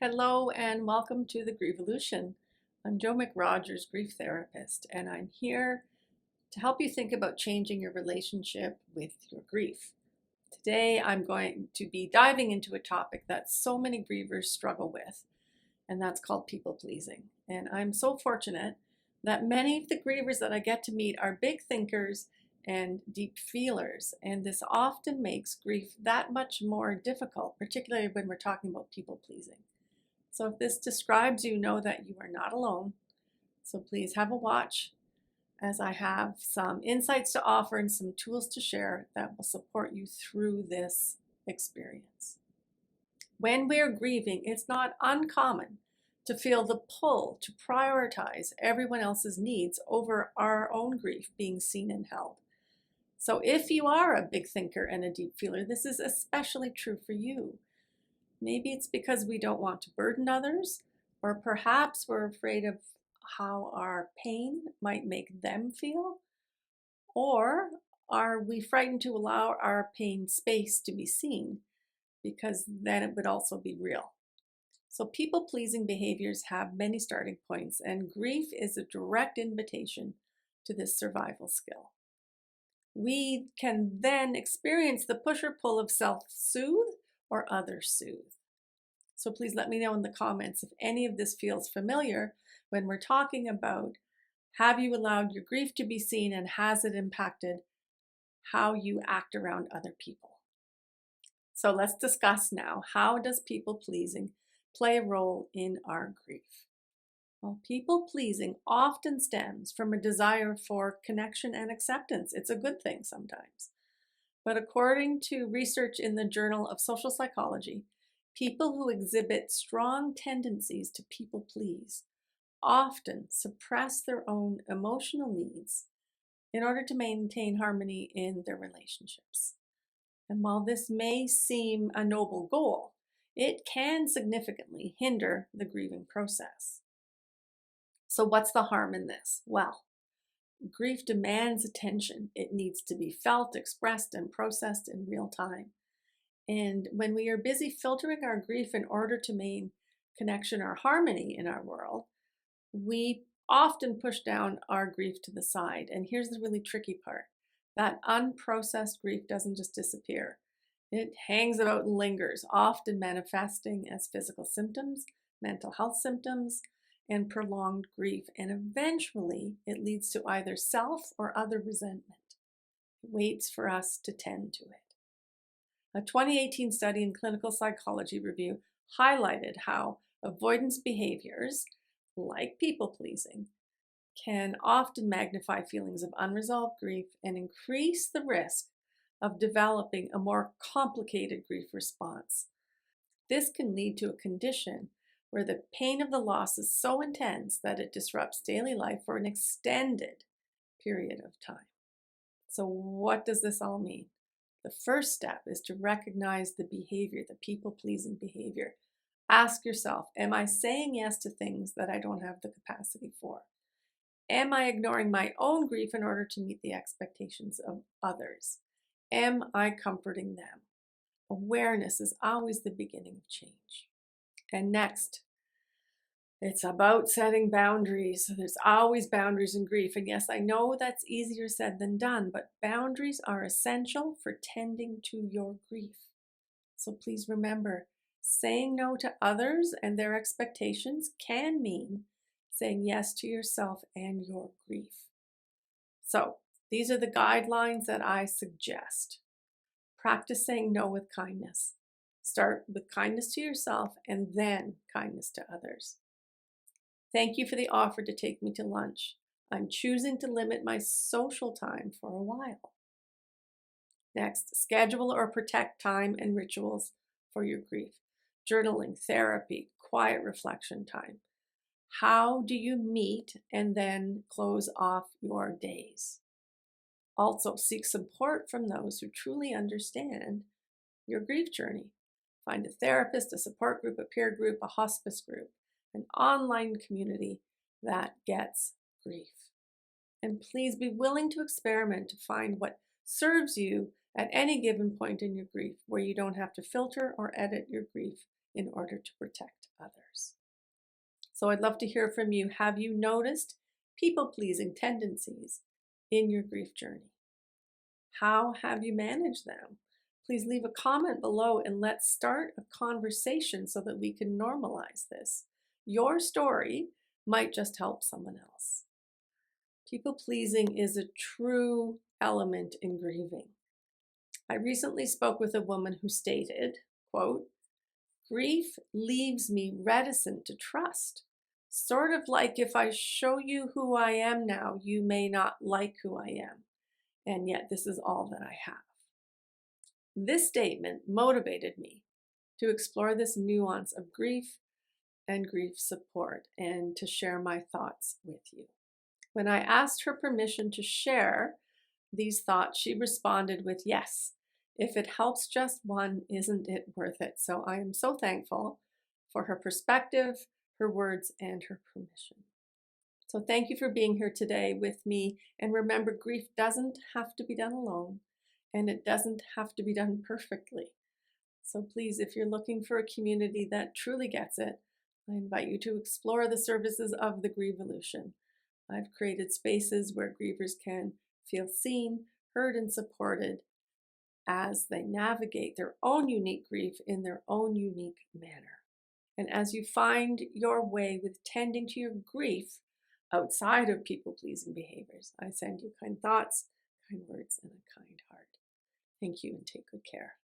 Hello and welcome to the Grievolution. I'm McRogers, grief therapist, and I'm here to help you think about changing your relationship with your grief. Today I'm going to be diving into a topic that so many grievers struggle with, and that's called people pleasing. And I'm so fortunate that many of the grievers that I get to meet are big thinkers and deep feelers, and this often makes grief that much more difficult, particularly when we're talking about people pleasing. So if this describes you, know that you are not alone. So please have a watch as I have some insights to offer and some tools to share that will support you through this experience. When we're grieving, it's not uncommon to feel the pull to prioritize everyone else's needs over our own grief being seen and held. So if you are a big thinker and a deep feeler, this is especially true for you. Maybe it's because we don't want to burden others, or perhaps we're afraid of how our pain might make them feel, or are we frightened to allow our pain space to be seen because then it would also be real. So people-pleasing behaviors have many starting points, and grief is a direct invitation to this survival skill. We can then experience the push or pull of self-soothe or others soothe. So please let me know in the comments if any of this feels familiar when we're talking about, have you allowed your grief to be seen and has it impacted how you act around other people? So let's discuss now, how does people pleasing play a role in our grief? Well, people pleasing often stems from a desire for connection and acceptance. It's a good thing sometimes. But according to research in the Journal of Social Psychology, people who exhibit strong tendencies to people please often suppress their own emotional needs in order to maintain harmony in their relationships. And while this may seem a noble goal, it can significantly hinder the grieving process. So what's the harm in this? Well, grief demands attention. It needs to be felt, expressed, and processed in real time. And when we are busy filtering our grief in order to maintain connection or harmony in our world, we often push down our grief to the side. And here's the really tricky part. That unprocessed grief doesn't just disappear. It hangs about and lingers, often manifesting as physical symptoms, mental health symptoms, and prolonged grief. And eventually it leads to either self or other resentment. It waits for us to tend to it. A 2018 study in Clinical Psychology Review highlighted how avoidance behaviors, like people-pleasing, can often magnify feelings of unresolved grief and increase the risk of developing a more complicated grief response. This can lead to a condition where the pain of the loss is so intense that it disrupts daily life for an extended period of time. So what does this all mean? The first step is to recognize the behavior, the people-pleasing behavior. Ask yourself, am I saying yes to things that I don't have the capacity for? Am I ignoring my own grief in order to meet the expectations of others? Am I comforting them? Awareness is always the beginning of change. And next, it's about setting boundaries. There's always boundaries in grief. And yes, I know that's easier said than done, but boundaries are essential for tending to your grief. So please remember, saying no to others and their expectations can mean saying yes to yourself and your grief. So these are the guidelines that I suggest. Practice saying no with kindness. Start with kindness to yourself and then kindness to others. Thank you for the offer to take me to lunch. I'm choosing to limit my social time for a while. Next, schedule or protect time and rituals for your grief. Journaling, therapy, quiet reflection time. How do you meet and then close off your days? Also, seek support from those who truly understand your grief journey. Find a therapist, a support group, a peer group, a hospice group, an online community that gets grief. And please be willing to experiment to find what serves you at any given point in your grief, where you don't have to filter or edit your grief in order to protect others. So I'd love to hear from you. Have you noticed people-pleasing tendencies in your grief journey? How have you managed them? Please leave a comment below and let's start a conversation so that we can normalize this. Your story might just help someone else. People-pleasing is a true element in grieving. I recently spoke with a woman who stated, quote, "Grief leaves me reticent to trust. Sort of like if I show you who I am now, you may not like who I am. And yet this is all that I have." This statement motivated me to explore this nuance of grief and grief support and to share my thoughts with you. When I asked her permission to share these thoughts, she responded with, "Yes, if it helps just one, isn't it worth it?" So I am so thankful for her perspective, her words, and her permission. So thank you for being here today with me. And remember, grief doesn't have to be done alone, and it doesn't have to be done perfectly. So please, if you're looking for a community that truly gets it, I invite you to explore the services of the Grievolution. I've created spaces where grievers can feel seen, heard, and supported as they navigate their own unique grief in their own unique manner. And as you find your way with tending to your grief outside of people-pleasing behaviors, I send you kind thoughts, kind words, and a kind heart. Thank you and take good care.